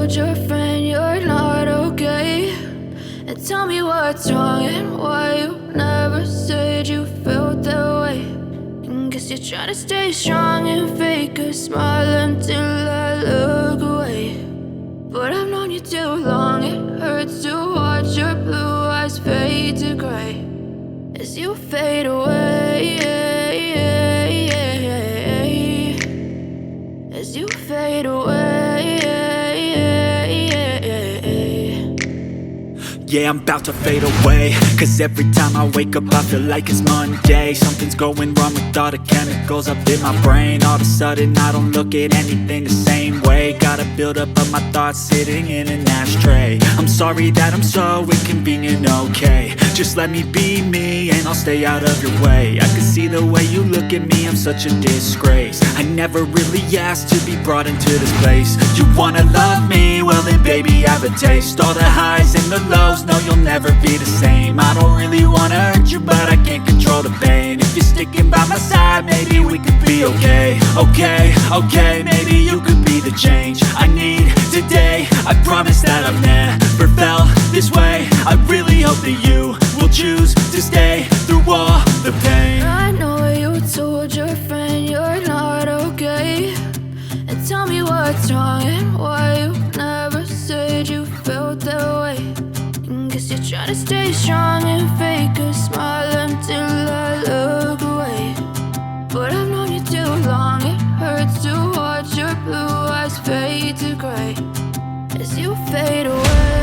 told your friend you're not okay? And tell me what's wrong and why you never said you felt that way. And guess you're trying to stay strong and fake a smile until I look away. But I've known you too long, it hurts to watch your blue eyes fade to gray as you fade away, as you fade away. Yeah, I'm about to fade away, cause every time I wake up I feel like it's Monday. Something's going wrong with all the chemicals up in my brain. All of a sudden I don't look at anything the same way. Gotta build up of my thoughts sitting in an ashtray. I'm sorry that I'm so inconvenient, okay? Just let me be me and I'll stay out of your way. I can see the way you look at me, I'm such a disgrace. I never really asked to be brought into this place. You wanna love me? Well then baby, have a taste. All the highs and the lows, no, you'll never be the same. I don't really wanna hurt you, but I can't control the pain. If you're sticking by my side, maybe we could be okay. Okay, maybe you could be the change I need today. I promise that I've never felt this way. I really hope that you will choose to stay through all the pain. I know you told your friend you're not okay. And tell me what's wrong and why you never said you felt that way. And guess you're trying to stay strong and fake a smile until I look away. But I've known you too long, it hurts to watch your blue eyes fade to gray as you fade away.